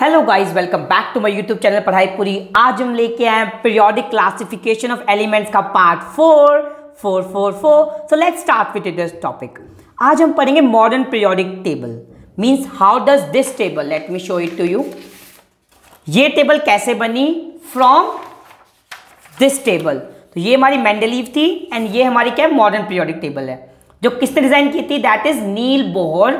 Hello guys, welcome back to my YouTube channel पढ़ाई पूरी। आज हम लेके आए पीरियोडिक क्लासिफिकेशन ऑफ एलिमेंट्स का part 4। So let's start with this topic. आज हम पढ़ेंगे modern periodic table. Means how does this table, let me show it to you. ये टेबल कैसे बनी? From this table. तो ये हमारी मेंडलीव थी एंड ये हमारी क्या है, मॉडर्न पीरियोडिक टेबल है, जो किसने डिजाइन की थी? That is Niels Bohr.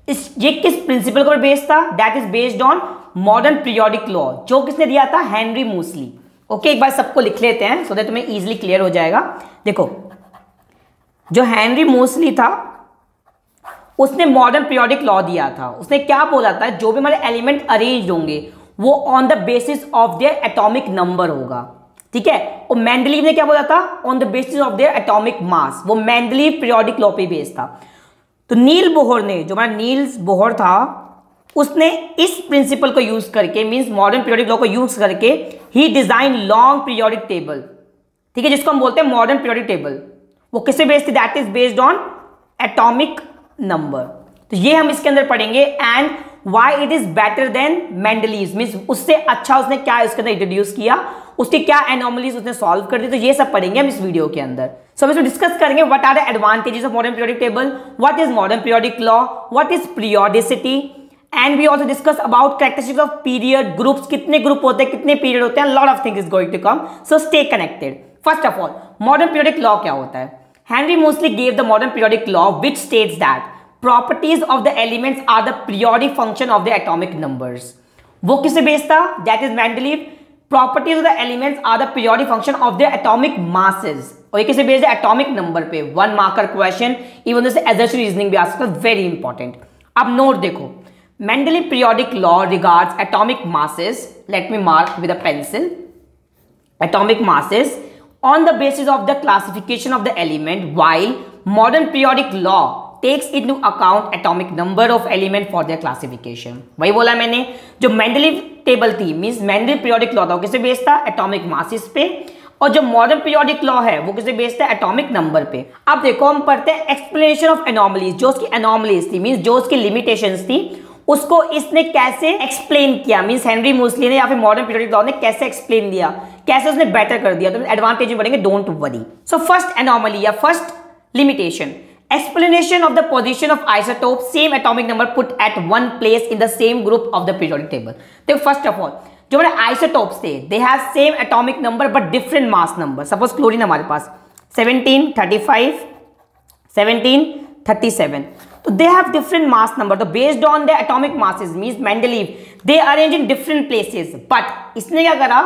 ये किस प्रिंसिपल पर बेस्ड था? That is based on modern periodic law, जो किसने दिया था? हेनरी मूसली। ओके, एक बार सबको लिख लेते हैं सो दैट तुम्हें इजीली क्लियर हो जाएगा। देखो, जो हेनरी मूसली था उसने मॉडर्न पीरियोडिक लॉ दिया था। उसने क्या बोला था? जो भी हमारे एलिमेंट अरेंज होंगे वो on the basis of their atomic number होगा। ठीक है। और मेंडलीव ने क्या बोला था? On the basis of their atomic mass. वो मेंडलीव पीरियोडिक लॉ पे बेस्ड था। तो नील बोहर ने, जो हमारा नील्स बोहर था, उसने इस प्रिंसिपल को यूज करके, मींस मॉडर्न पीरियोडिक लॉ को यूज करके ही डिजाइन लॉन्ग पीरियोडिक टेबल। ठीक है, जिसको हम बोलते हैं मॉडर्न पीरियोडिक टेबल। वो किससे बेस्ड थी? That is based on atomic number. तो ये हम इसके अंदर पढ़ेंगे and why it is better than Mendeleev. Means उससे अच्छा उसने क्या इसके अंदर इंट्रोड्यूस किया, उसकी क्या एनोमलीज उसने सॉल्व कर दी। तो ये सब पढ़ेंगे हम इस वीडियो के अंदर। सो हम इसमें डिस्कस करेंगे what are the advantages of modern periodic table, what is modern periodic law, what is periodicity, and we also discuss about characteristics of period, groups, कितने ग्रुप होते हैं, कितने पीरियड होते हैं, lot of things is going to come. So stay connected. First of all, modern periodic law क्या होता है? Henry Moseley gave the modern periodic law which states that properties of the elements are the periodic function of the atomic numbers. वो किससे based था? That is Mendeleev. Properties of the elements are the periodic function of their atomic masses. और ये किससे based है? Atomic number पे। 1 marker question, even जैसे agers reasoning भी आ सकता है, वेरी इंपॉर्टेंट। अब नोट देखो, Mendeleev periodic law regards atomic masses. Let me mark with a pencil. Atomic masses on the basis of the classification of the element, while modern periodic law takes into account atomic number of element for their classification. वही बोला मैंने, जो Mendeleev table थी, means Mendeleev periodic law था, वो किससे based था? Atomic masses पे। और जो मॉडर्न पीरियोडिक लॉ है वो किससे बेस्ड है? एटॉमिक नंबर पे। अब देखो, हम पढ़ते हैं एक्सप्लेनेशन ऑफ एनोमलीज। जो उसकी एनोमलीज थी, मींस जो उसकी लिमिटेशंस थी, उसको इसने कैसे एक्सप्लेन किया, मींस हेनरी मूसली ने या फिर मॉडर्न पीरियोडिक लॉ ने कैसे एक्सप्लेन दिया, कैसे उसने बेटर कर दिया। तो एडवांटेज में पढ़ेंगे, don't worry. So first anomaly या first limitation, explanation of the position of isotope same atomic number put at one place in the same group of the periodic table. देखो, first of all, जो हमारे isotopes थे, they have same atomic number but different mass number. Suppose chlorine हमारे पास 17, 35, 17, 37. तो they have different mass number. तो based on the atomic masses, means Mendeleev, they arrange in different places. But इसने क्या करा?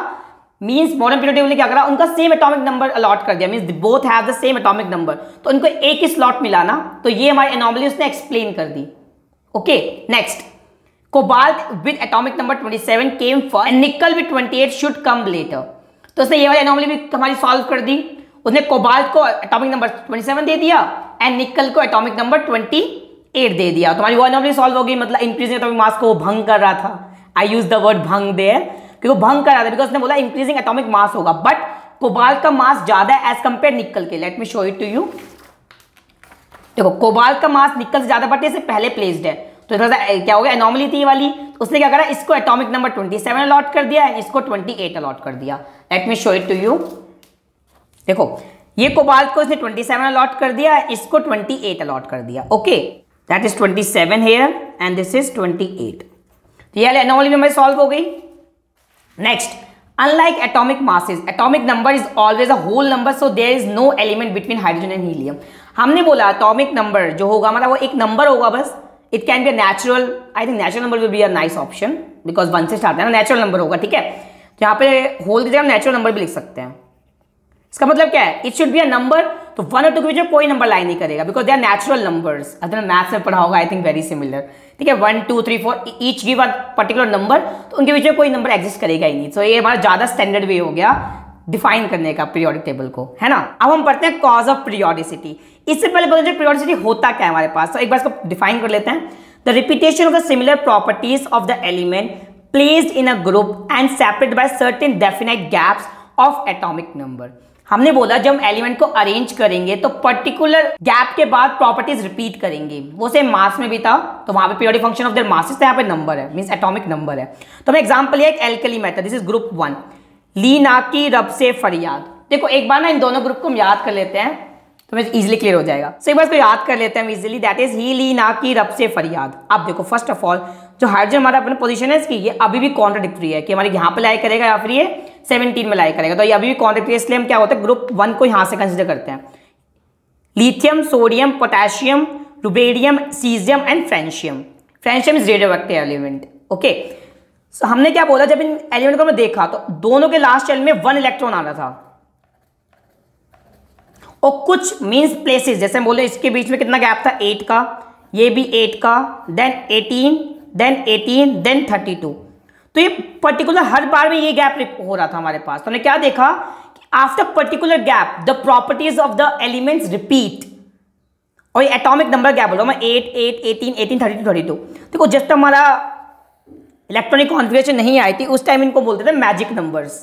Means modern periodic table ने क्या करा? उनका सेम एटॉमिक नंबर अलॉट कर दिया। Means both have the same atomic number, तो उनको एक ही स्लॉट मिला ना। तो ये हमारी एनोमली उसने एक्सप्लेन कर दी। Okay, next, cobalt with atomic number 27 came first and nickel with 28 should come later. तो उसने ये वाली एनोमली भी हमारी सॉल्व कर दी। उसने कोबाल्ट को एटॉमिक नंबर 27 दे दिया एंड निकल को एटॉमिक नंबर 28 दे दिया। तो हमारी वो एनोमली सॉल्व हो गई। मतलब इंक्रीजिंग एटॉमिक मास को भंग कर रहा था। आई यूज द वर्ड भंग देयर, कि वो भंग कर रहा था, बिकॉज उसने बोला इंक्रीजिंग एटॉमिक मास होगा, बट कोबाल्ट का मास ज्यादा है एज कंपेयर निकल के। Let me show it to you. देखो, कोबाल्ट का मास निकल से ज्यादा, बट ये पहले प्लेस्ड है, तो थोड़ा सा क्या हो गया, एनोमली थी ये वाली। तो उसने क्या करा? इसको एटॉमिक नंबर 27 अलॉट कर दिया एंड इसको 28 अलॉट कर दिया। Let me show it to you. देखो, ये कोबाल्ट को इसने 27 अलॉट कर दिया, इसको 28 अलॉट कर दिया। Okay, that is 27 here and this is 28। तो ये एनोमली में सॉल्व हो गई। Next, unlike atomic masses, atomic number is always a whole number, so there is no element between hydrogen and helium. हमने बोला atomic number जो होगा हमारा वो एक नंबर होगा बस। It can be a natural, I think natural number will be a nice option because 1 से स्टार्ट है ना, natural number होगा। ठीक है, यहाँ पे होल की जगह हम natural number भी लिख सकते हैं। इसका मतलब क्या है? It should be a number. तो 1 और 2 के बीच में कोई नंबर लाई नहीं करेगा, because they are natural numbers. अगर मैथ्स में पढ़ा होगा, आई थिंक वेरी सिमिलर। ठीक है, 1, 2, 3, 4 each give a particular number, तो उनके बीच में कोई नंबर एग्जिस्ट करेगा ही नहीं। तो ये हमारा ज्यादा स्टैंडर्ड वे हो गया डिफाइन करने का पीरियोडिक टेबल को, है ना। अब हम पढ़ते हैं कॉज ऑफ पीरियोडिसिटी। इससे पहले पता चले पीरियोडिसिटी होता क्या है हमारे पास, तो एक बार इसको डिफाइन कर लेते हैं। The repetition of the similar properties of the element placed in a group and separated by certain definite gaps of atomic number. हमने बोला जब हम एलिमेंट को अरेंज करेंगे तो पर्टिकुलर गैप के बाद प्रॉपर्टीज रिपीट करेंगे। वो सेम मास में भी था, तो वहां पे periodic function of their masses, यहाँ पे नंबर है, मींस एटॉमिक नंबर है। तो हम एग्जांपल लिया एक alkali method, this is group 1, ली ना की रब से फरियाद। देखो एक बार ना इन दोनों ग्रुप को हम याद कर लेते हैं तो हमें इजीली क्लियर हो जाएगा। सो एक बार इसको याद कर लेते हैं हम इजीली, दैट इज ही ली ना की रब से फरियाद। अब देखो फर्स्ट ऑफ ऑल जो हाइड्रोजन हमारा अपने पोजीशन है इसकी, ये अभी भी कॉन्ट्राडिक्टरी है कि हमारे यहाँ पे लाई करेगा या फिर ये 17 में लाई करेगा, तो ये अभी भी कॉन्ट्राडिक्टरी है। इसलिए हम क्या होता है ग्रुप 1 को यहाँ से कंसिडर करते हैं। Lithium, sodium, potassium, rubidium, caesium and francium. Francium is radioactive element. Okay, so हमने क्या बोला, जब इन एलिमेंट को हमने देखा तो दोनों के लास्ट शेल में 1 इलेक्ट्रॉन आ रहा था, और कुछ मींस प्लेसेस जैसे हम बोले इसके बीच में कितना गैप था, 8 का, ये भी 8 का, देन 18, देन 32। तो ये पर्टिकुलर हर बार में ये गैप हो रहा था हमारे पास। तो हमने क्या देखा कि after particular gap the properties of the elements repeat, और ये एटॉमिक नंबर गैप बोल रहा हूं मैं, 8, 8, 18, 18, 32, 32। देखो जब तक हमारा इलेक्ट्रॉनिक कॉन्फ़िगरेशन नहीं आई थी उस टाइम इनको बोलते थे मैजिक नंबर्स,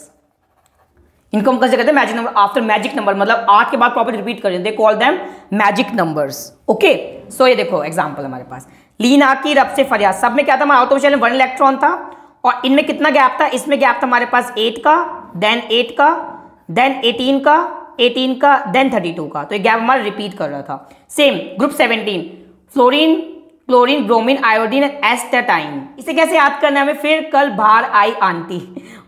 इनको हम कैसे कहते हैं magic number. After magic number मतलब 8 के बाद प्रॉपर्टी रिपीट करें, they call them magic numbers. Okay, so ये देखो एग्जांपल हमारे पास ली ना की रब से फरियाद, सब में क्या था, हमारा आउटर शेल में 1 इलेक्ट्रॉन था, और इनमें कितना गैप था, इसमें गैप था हमारे पास 8 का, देन 8 का, देन 18 का, 18 का, देन 32 का। तो ये गैप हमारा रिपीट कर रहा था। Same group 17, fluorine, chlorine, bromine, iodine, astatine. इसे कैसे याद करना है हमें, फिर कल बाहर आई आंटी।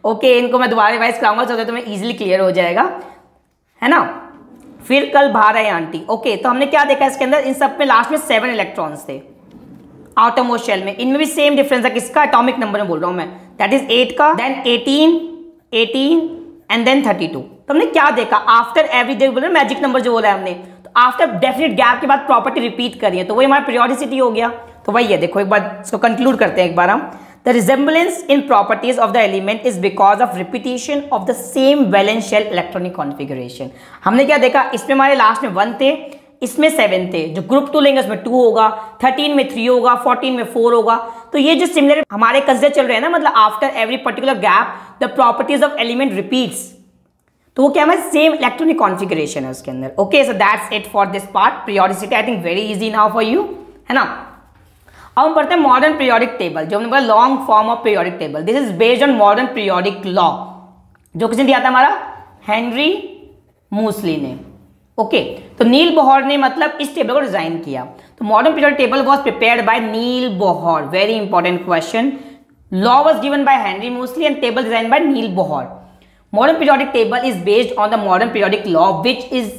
ओके, इनको मैं दोबारा रिवाइज कराऊंगा तो तुम्हें इजीली क्लियर हो जाएगा, है ना। फिर कल बाहर आई आंटी। ओके, तो हमने क्या देखा इसके अंदर, इन सब में लास्ट में 7 इलेक्ट्रॉन्स थे आउटरमोस्ट शेल में। इनमें भी सेम डिफरेंस है, किसका, एटॉमिक नंबर में बोल रहा हूं मैं, दैट इज 8 का, देन 18, 18 एंड देन 32। तो हमने क्या देखा, आफ्टर एवरी डे बोले मैजिक नंबर जो बोला है हमने, तो आफ्टर डेफिनेट गैप के बाद प्रॉपर्टी रिपीट करिए, तो वही हमारा पीरियोडिसिटी हो गया। तो वही है, देखो एक बार इसको कंक्लूड करते हैं एक बार हम। The resemblance in properties of the element is because of repetition of the same valence shell electronic configuration. हमने क्या देखा, इसमें हमारे लास्ट में 1 थे, इसमें 7 थे, जो ग्रुप 2 लेंगे उसमें 2 होगा, 13 में 3 होगा, 14 में 4 होगा। तो ये जो सिमिलर हमारे कंसिडर चल रहे हैं ना, मतलब after every particular gap the properties of element repeats, तो वो क्या है, सेम इलेक्ट्रॉनिक कॉन्फिगरेशन है उसके अंदर। Okay, so that's it for this part, periodicity I think very easy now for you, है ना। अब हम पढ़ते हैं मॉडर्न पीरियोडिक टेबल, जो हमने बोला long form of periodic table. This is based on modern periodic law, जो किसने दिया था, हमारा हेनरी मूसली ने। ओके, तो नील बोहर ने मतलब इस टेबल को डिजाइन किया। तो modern periodic table was prepared by Niels Bohr, very important question. Law was given by Henry Moseley and table design by Niels Bohr. Modern periodic table is based on the modern periodic law which is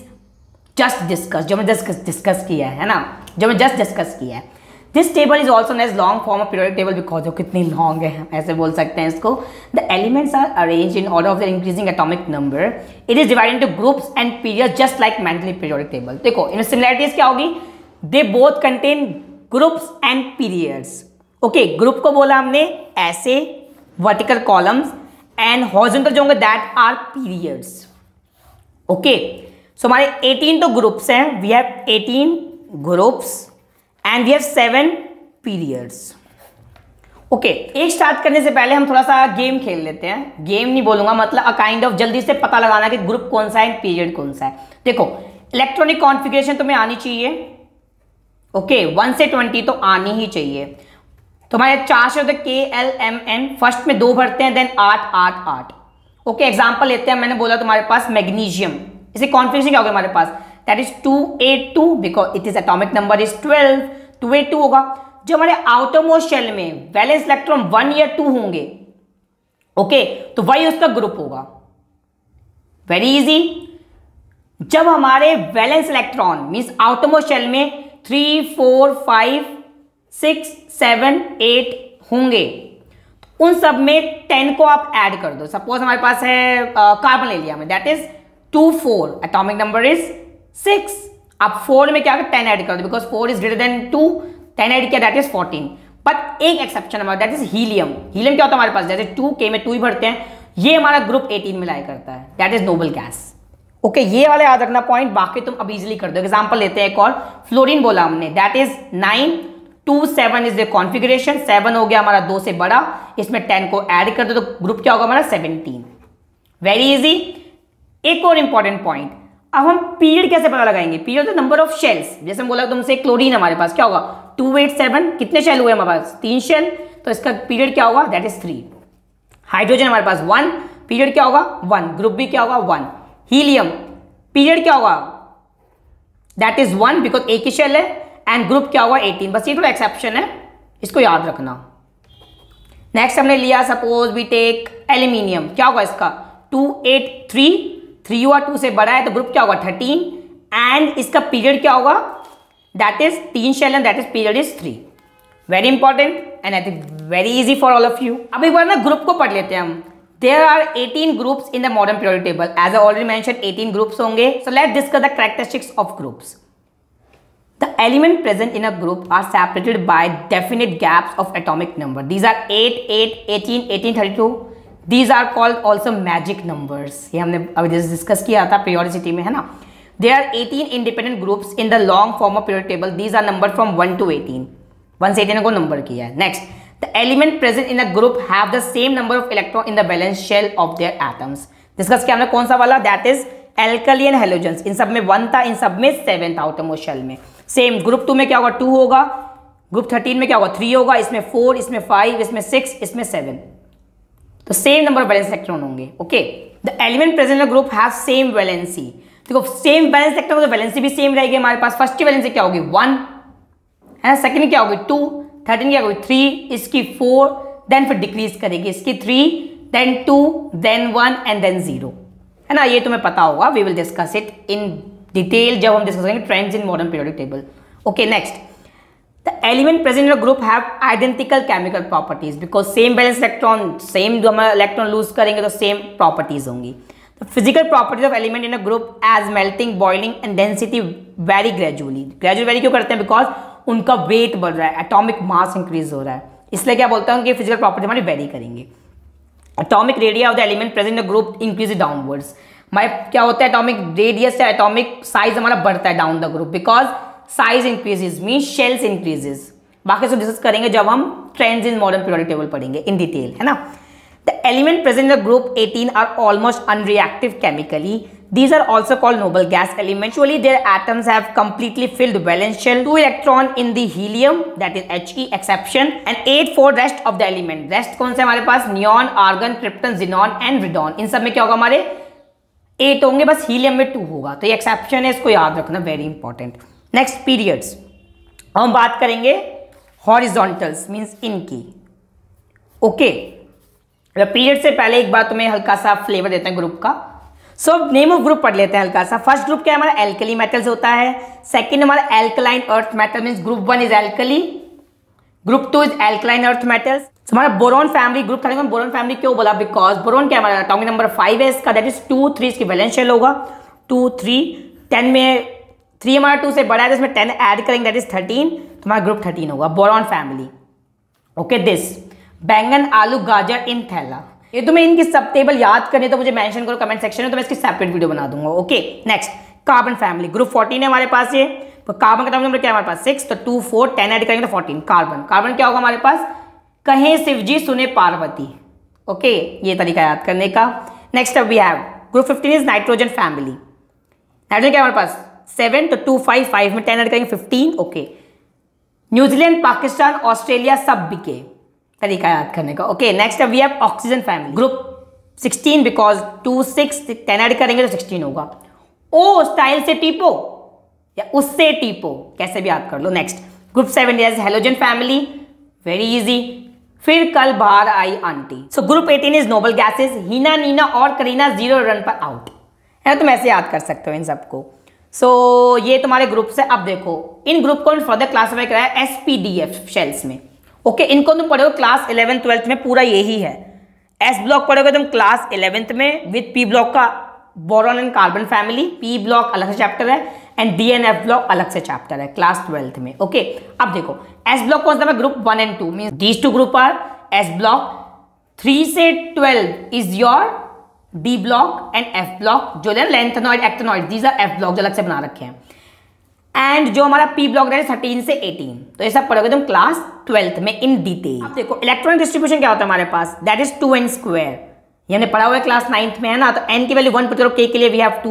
just discuss, जो मैं just discuss किया है ना, जो मैं just discuss किया है। This table is also known as long form of periodic table because कितनी लॉन्ग है, हम ऐसे बोल सकते हैं इसको। The elements are arrange in order of the increasing atomic number. It is divided into groups and periods just like mentally periodic table. देखो इनमें सिमिलरिटीज क्या होगी, they both contain groups and periods. Okay, group को बोला हमने ऐसे vertical columns, and horizontal जो होंगे that are periods. Okay, so हमारे 18 तो ग्रुप्स हैं, we have 18 groups and we have 7 periods. Okay, एक स्टार्ट करने से पहले हम थोड़ा सा गेम खेल लेते हैं। गेम नहीं बोलूंगा, मतलब अ काइंड ऑफ जल्दी से पता लगाना कि ग्रुप कौन सा है, पीरियड कौन सा है। देखो इलेक्ट्रॉनिक कॉन्फ़िगरेशन तुम्हें आनी चाहिए। ओके, 1 से 20 तो आनी ही चाहिए। तो हमारे 4 शब्द KLMN, फर्स्ट में 2 भरते हैं, देन 8 8 8। ओके, एग्जाम्पल लेते हैं, मैंने बोला तुम्हारे पास मैग्नीशियम, इसे कॉन्फ़िगरेशन क्या होगा हमारे पास, that is 2A2 because it is atomic number is 12, 2A2 होगा। जो हमारे आउटरमोस्ट शेल में वैलेंस इलेक्ट्रॉन 1 या 2 होंगे, ओके, तो वही उसका ग्रुप होगा। Very easy. जब हमारे valence electron means outermost shell में 3 4 5 6 7 8 होंगे, तो उन सब में 10 को आप ऐड कर दो। सपोज हमारे पास है कार्बन ले लिया हमने, that is 2 4, atomic number is 6। आप 4 में क्या 10 ऐड कर दो because 4 is greater than 2, 10 add किया दैट इज 14। बट एक एक्सेप्शन हमारा, दैट इज हीलियम। हीलियम क्या होता है हमारे पास, जैसे 2K में 2 ही भरते हैं, ये हमारा ग्रुप 18 में लाई करता है, that is noble gas. Okay, ये वाले याद रखना पॉइंट, बाकी तुम अब इजीली कर दो। एग्जांपल लेते हैं एक और, फ्लोरीन बोला हमने, that is 9 2 7 is the configuration. 7 हो गया हमारा 2 से बड़ा, इसमें 10 को ऐड कर दो तो ग्रुप क्या होगा हमारा 17। Very easy. एक और इंपॉर्टेंट पॉइंट, अब हम पीरियड कैसे पता लगाएंगे? पीरियड नंबर ऑफ शेल्स, जैसे हम बोला तुमसे क्लोरीन हमारे पास क्या होगा 287, कितने शेल हुए हमारे पास 3 शेल, तो इसका पीरियड क्या होगा दैट इज 3। हाइड्रोजन हमारे पास 1, पीरियड क्या होगा 1, ग्रुप बी क्या होगा 1। हीलियम पीरियड क्या होगा दैट इज 1 बिकॉज एक ही शेल है, एंड ग्रुप क्या होगा 18। बस ये थोड़ा एक्सेप्शन है, इसको याद रखना। नेक्स्ट हमने लिया सपोज वी टेक एल्यूमिनियम, क्या होगा इसका 283, 3 हुआ 2 से बड़ा है तो ग्रुप क्या होगा 13, एंड इसका पीरियड क्या होगा that is 3 shell and that is period is 3। Very important and I think very easy for all of you. अब एक बार ना ग्रुप को पढ़ लेते हैं हम। There are 18 groups in the modern periodic table. As I already mentioned, 18 groups होंगे. So let's discuss the characteristics of groups. The elements present in a group are separated by definite gaps of atomic number. These are 8, 8, 18, 18, 32. These are called also magic numbers. ये हमने अभी discuss किया था periodicity में, है ना? There are 18 independent groups in the long form of periodic table. These are numbered from 1 to 18. 1 से 18 को नंबर किया है. Next. The element present in a group have the same number of electron in the valence shell of their atoms. Discuss किया हमने कौन सा वाला that is alkali and halogens. इन सब में 1 था, इन सब में 7 था आउटरमोस्ट शेल में। सेम ग्रुप 2 में क्या होगा 2 होगा, ग्रुप 13 में क्या होगा 3 होगा, इसमें 4, इसमें 5, इसमें 6, इसमें 7। तो same number of valence electron होंगे। Okay, the element present in group have same valency. देखो सेम वैलेंस इलेक्ट्रॉन तो वैलेंसी भी सेम रहेगी हमारे पास। फर्स्ट की वैलेंसी क्या होगी 1 है ना, सेकंड की क्या होगी 2, 13 क्या होगी 3, इसकी 4, देन फिर डिक्रीज करेगी इसकी 3, देन 2, देन 1 एंड देन 0, है ना। ये तुम्हें पता होगा, we will discuss it in detail जब हम डिस्कस करेंगे trends in modern periodic table. Okay, next, the element present in a group have identical chemical properties because same valence electron, same जो हम इलेक्ट्रॉन लूज करेंगे तो same properties होंगी। The physical properties of element in a group as melting, boiling and density vary gradually. Gradually vary क्यों करते हैं? Because उनका wait बढ़ रहा है, एटॉमिक मास इंक्रीज हो रहा है, इसलिए क्या बोलता हूँ कि फिजिकल प्रॉपर्टी हमारी वेरी करेंगे। Atomic radius of the element present in the group increase downwards. हमारे क्या होता है एटॉमिक रेडियस से एटॉमिक साइज हमारा बढ़ता है down the group because size increases mean shells increases. बाकी सब डिस्कस करेंगे जब हम trends in modern periodic table पढ़ेंगे इन डिटेल, है ना। The element present in the group 18 are almost unreactive chemically. These are also called noble gas elements. Usually their atoms have completely filled valence shell, 2 electron in the helium that is He exception and 8 for rest of the element. Rest कौन से हमारे पास neon, argon, krypton, xenon and radon. इन सब में क्या होगा हमारे 8 होंगे, बस हीलियम में 2 होगा, तो ये एक्सेप्शन है, इसको याद रखना, वेरी इंपॉर्टेंट। नेक्स्ट पीरियड्स, हम बात करेंगे हॉरिजॉन्टल्स मीन्स इनकी। ओके, पीरियड से पहले एक बार तुम्हें हल्का सा फ्लेवर देते हैं ग्रुप का। सो नेम ऑफ ग्रुप पढ़ लेते हैं हल्का सा। फर्स्ट ग्रुप क्या है हमारा एल्कली मेटल्स होता है, सेकंड हमारा alkaline earth metal means group 1 is alkali, group 2 is alkaline earth metals. हमारा बोरॉन फैमिली ग्रुप था, बोरॉन फैमिली क्यों बोला बिकॉज बोरॉन क्या हमारा एटॉमिक नंबर 5 है इसका, दैट इज 2, 3 इसकी वैलेंस शेल होगा 2, 3, 10 में 3 हमारा 2 से बड़ा है तो इसमें 10 ऐड करेंगे दैट इज 13, तो हमारा ग्रुप 13 होगा बोरॉन फैमिली। ओके, दिस बैंगन, आलू, गाजर इन थैला। ये तुम्हें इनकी सब टेबल याद करनी तो मुझे मेंशन करो कमेंट सेक्शन में, तो मैं इसकी सेपरेट वीडियो बना दूंगा। Okay, next carbon family group 14 है हमारे पास। ये तो कार्बन का नंबर क्या है हमारे पास 6, तो 2, 4, 10 ऐड करेंगे तो 14 कार्बन। कार्बन क्या होगा हमारे पास कहें शिवजी सुने पार्वती। ओके, ये तरीका याद करने का। नेक्स्ट अब we have group 15 is nitrogen family. Nitrogen क्या है हमारे पास 7, तो 2, 5, 5 में 10 ऐड करेंगे 15। ओके, न्यूजीलैंड, पाकिस्तान, ऑस्ट्रेलिया सब बिके, तरीका याद करने का। ओके, नेक्स्ट अब we have oxygen family group 16 because 2, 6, 10 add करेंगे तो 16 होगा। ओ स्टाइल से टीपो या उससे टीपो, कैसे भी याद कर लो। Next group 7 is halogen family, very easy. फिर कल बाहर आई aunty. So group 18 is noble gases, Heena, Neena और करीना 0 रन पर आउट है, तुम ऐसे याद कर सकते हो इन सबको। सो ये तुम्हारे ग्रुप से। अब देखो इन ग्रुप को फर्दर क्लासिफाई कराया SPDF शेल्स में। ओके, इनको तुम पढ़ोगे क्लास 11th 12th में, पूरा यही है। S ब्लॉक पढ़ोगे तुम क्लास 11th में विद P ब्लॉक का boron and carbon family, P block अलग से चैप्टर है and D and F block अलग से चैप्टर है क्लास 12th में। ओके, अब देखो S ब्लॉक कौन सा है group 1 and 2 means these two group are S block. 3 से 12 is your D block and F block, जो lanthanoid, actinoid, these are F block जो अलग से बना रखे हैं। एंड जो हमारा P ब्लॉक है 13 से 18, तो ये सब पढ़ोगे तुम क्लास 12th में इन डिटेल। अब देखो इलेक्ट्रॉनिक डिस्ट्रीब्यूशन क्या होता है हमारे पास, दैट इज 2n स्क्वायर। ये हमने पढ़ा हुआ है क्लास 9th में, है ना। तो n की वैल्यू 1 पुट करो, k के लिए वी हैव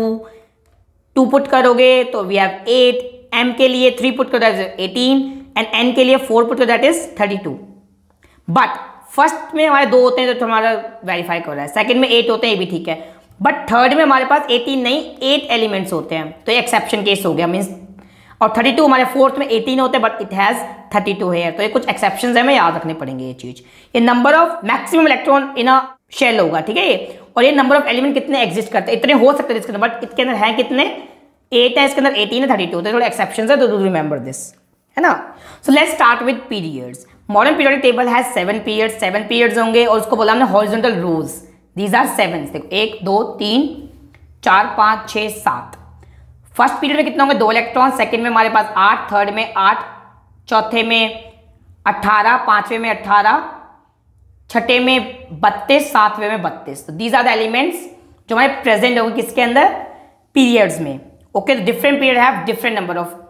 2 पुट करोगे तो वी हैव 8, m के लिए 3 पुट करो दैट इज 18 एंड n के लिए 4 पुट करो दैट इज 32। बट फर्स्ट में हमारे 2 होते हैं तो हमारा वेरीफाई कर रहा है, सेकंड में 8 होते हैं, ये भी ठीक है, बट थर्ड में हमारे पास 18 नहीं 8 एलिमेंट्स होते हैं, तो ये एक्सेप्शन केस हो गया मीन्स। और 32 हमारे फोर्थ में 18 होते हैं बट इट हैज 32 है, तो ये कुछ एक्सेप्शंस है, हमें याद रखने पड़ेंगे ये चीज। ये number of maximum electron in a shell होगा, ठीक है ये। और ये नंबर ऑफ एलिमेंट कितने एग्जिस्ट करते हैं, इतने हो सकते हैं इसके अंदर, बट इसके अंदर है कितने, 8 है, इसके अंदर 18 है, 32, तो थोड़े एक्सेप्शंस है, तो डू रिमेंबर दिस, है ना। सो let's start with periods. Modern periodic table has 7 periods, 7 periods होंगे और उसको बोला हमने हॉरिजॉन्टल रोज, दीज आर 7। देखो 1 2 3 4 5 6 7। फर्स्ट पीरियड में कितने होंगे, 2 इलेक्ट्रॉन, सेकंड में हमारे पास 8, थर्ड में 8, चौथे में 18, पांचवें में 18, छठे में 32, सातवें में 32। तो दीज आर द एलिमेंट्स जो हमारे प्रेजेंट होंगे किसके अंदर, पीरियड्स में। Okay, different period have different number of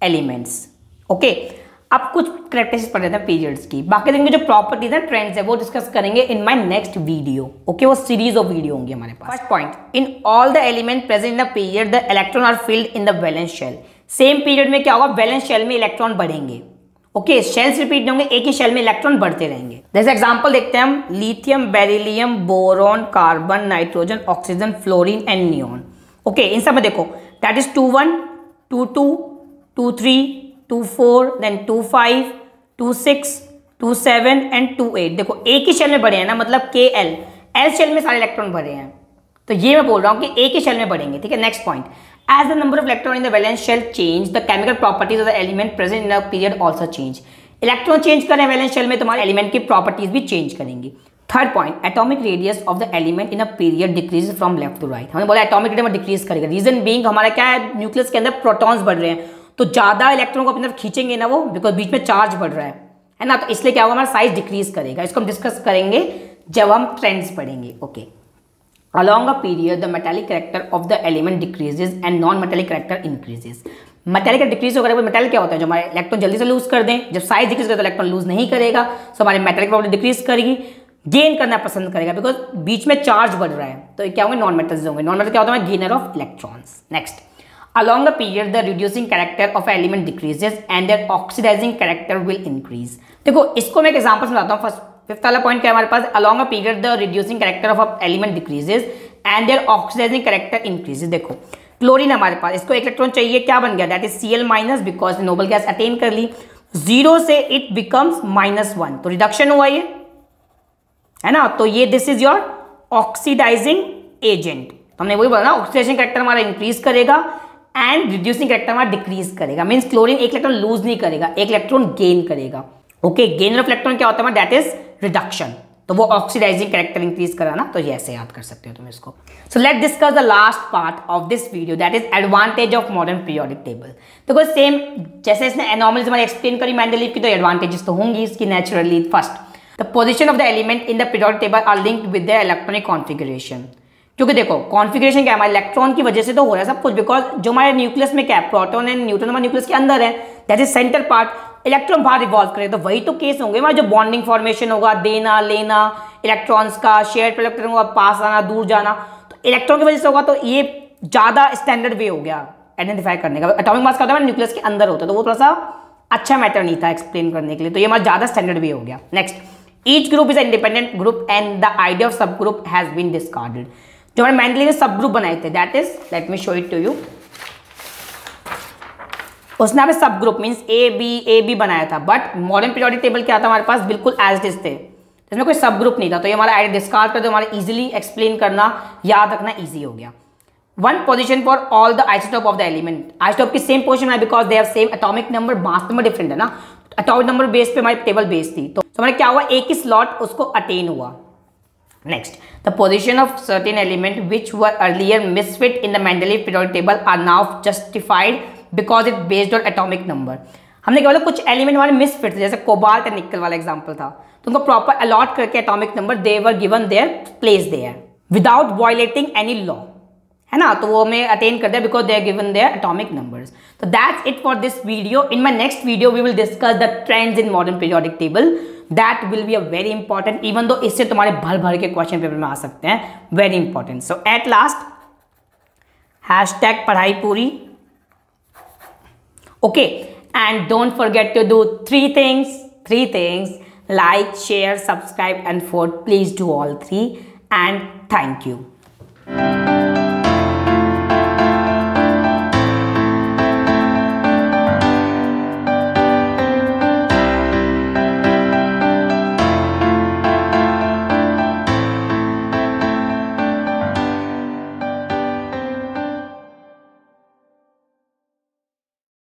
elements. Okay, अब कुछ करेक्टरिस्टिक्स पढ़ लेते हैं पीरियड्स की, बाकी दिन जो प्रॉपर्टीज है, ट्रेंड्स है, वो डिस्कस करेंगे in my next video. Okay, वो सीरीज ऑफ वीडियो होंगी हमारे पास। First point, in all the element present in the period the electron are filled in the valence shell. Same period में क्या होगा, वैलेंस शेल में electron बढ़ेंगे। Okay, shells repeat नहीं होंगे, एक ही शेल में इलेक्ट्रॉन बढ़ते रहेंगे। जैसे एग्जांपल देखते हैं हम, lithium, beryllium, boron, carbon, nitrogen, oxygen, fluorine and neon. Okay, इन सब में देखो दैट इज 21, 22, 23, 24, देन 25, 26, 27 एंड 28। देखो एक ही शेल में बढ़े हैं ना, मतलब KL, L शेल में सारे इलेक्ट्रॉन भरे हैं, तो ये मैं बोल रहा हूं कि एक ही शेल में बढ़ेंगे। ठीक है, next point, as the number of electron in the valence shell change the chemical properties of the element present in a period also change. Electron change करें वैलेंस शेल में, तुम्हारे एलिमेंट की प्रॉपर्टीज भी change करेंगी। Third point, atomic radius of the element in a period decrease from left to right. हमने बोला atomic radius decrease करेगा, reason being हमारा क्या है, न्यूक्लियस के अंदर प्रोटॉन्स बढ़ रहे हैं, तो ज्यादा इलेक्ट्रॉन को अपनी तरफ खींचेंगे ना वो, बिकॉज बीच में चार्ज बढ़ रहा है ना, तो इसलिए क्या होगा, हमारा साइज डिक्रीज करेगा। इसको हम डिस्कस करेंगे जब हम ट्रेंड्स पढ़ेंगे। Okay, along a period the metallic character of the element decreases and non-metallic character increases। Metallic का डिक्रीज होगा, मेटेलिक क्या होता है, जो हमारे इलेक्ट्रॉन जल्दी से लूज कर दें, जब साइज डिक्रीज करेगा तो इलेक्ट्रॉन लूज नहीं करेगा, सो हमारे मेटेलिक प्रॉपर्टी डिक्रीज करेगी, गेन करना पसंद करेगा, बिकॉज बीच में चार्ज बढ़ रहा है, तो क्या होंगे, नॉन मेटल्स होंगे। नॉन मेटल क्या होता है, gainer of electrons. Next, along a period the reducing character of an element decreases and their oxidizing character will increase। देखो इसको मैं एक एग्जांपल समझाता हूँ। फर्स्ट फिफ्थ वाला पॉइंट क्या है हमारे पास, along a period the reducing character of an element decreases and their oxidizing character increases। देखो क्लोरीन हमारे पास, इसको एक इलेक्ट्रॉन चाहिए, क्या बन गया, that is Cl minus, because noble gas attain कर ली, 0 से इट बिकम्स -1, तो रिडक्शन हुआ ये, है ना। तो ये this is your oxidising agent. हमने वही बोला ना, ऑक्सीडेशन कैरेक्टर हमारा इंक्रीज करेगा एंड रिड्यूसिंग कैरेक्टर हमारा डिक्रीज करेगा। मींस क्लोरीन एक इलेक्ट्रॉन लूज नहीं करेगा, एक इलेक्ट्रॉन गेन करेगा। ओके, गेन ऑफ इलेक्ट्रॉन क्या होता है, दैट इज रिडक्शन, तो वो ऑक्सीडाइजिंग कैरेक्टर इंक्रीज करा ना, तो ये ऐसे याद कर सकते हो तुम इसको। So let discuss the last part of this video, that is advantage of modern periodic table. तो सेम जैसे इसने एनॉमलीज हमारे एक्सप्लेन करी मेंडलीव की, तो एडवांटेजेस तो होंगी इसकी naturally. First, the position of the element in the periodic table are linked with the electronic configuration. क्योंकि देखो कॉन्फिगरेशन क्या है, हमारे इलेक्ट्रॉन की वजह से तो हो रहा है सब कुछ, बिकॉज जो हमारे न्यूक्लियस में क्या है, प्रोटॉन एंड न्यूट्रॉन हमारे न्यूक्लियस के अंदर है, that is centre part, electron बाहर रिवॉल्व करेगा, तो वही तो केस होंगे हमारे, जो बॉन्डिंग फॉर्मेशन होगा, देना लेना इलेक्ट्रॉन्स का, शेयर इलेक्ट्रॉन होगा, पास आना दूर जाना, तो इलेक्ट्रॉन की वजह से होगा, तो ये ज्यादा स्टैंडर्ड वे हो गया आइडेंटिफाई करने का। एटॉमिक मास का होता है न्यूक्लियस के अंदर होता है, तो वो थोड़ा सा अच्छा मैटर नहीं था एक्सप्लेन करने के लिए, तो ये हमारा ज्यादा स्टैंडर्ड वे हो गया। Next, each group is independent group and the idea of sub group has been discarded. जो हमारे मेंडलीव ने सब ग्रुप बनाए थे, that is, let me show it to you, उसने हमें सब ग्रुप मींस ए बी बनाया था, बट मॉडर्न पीरियोडिक टेबल क्या था हमारे पास, बिल्कुल एज इट इज थे, इसमें कोई सब ग्रुप नहीं था, तो ये हमारा आइडिया डिस्कार्ड कर दो, हमारा इजीली एक्सप्लेन करना, याद रखना इजी हो गया। One position for all the isotope of the element, isotope की सेम पोजीशन है, because they have same atomic number, mass number different है ना, एटॉमिक नंबर बेस पे हमारी टेबल बेस थी, तो हमारे क्या हुआ, एक ही स्लॉट उसको अटेन हुआ। Next, the position of certain elements which were earlier misfit in the Mendeleev periodic table are now justified because it based on atomic number। हमने क्या बोला, कुछ एलिमेंट हमारे मिसफिट थे, जैसे कोबाल्ट एंड निकल वाला एग्जांपल था, तो उनको प्रॉपर अलॉट करके atomic number they were given their place there without violating any law, है ना, तो वो हमें अटेन कर दिया because they are given their atomic numbers. तो that's it for this video. In my next video we will discuss the trends in modern periodic table. That will be a very important, even though इससे तुम्हारे भर भर के question paper में आ सकते हैं, very important. So at last hashtag पढ़ाई पूरी. Okay, and don't forget to do three things: like, share, subscribe and vote. Please do all three, and thank you.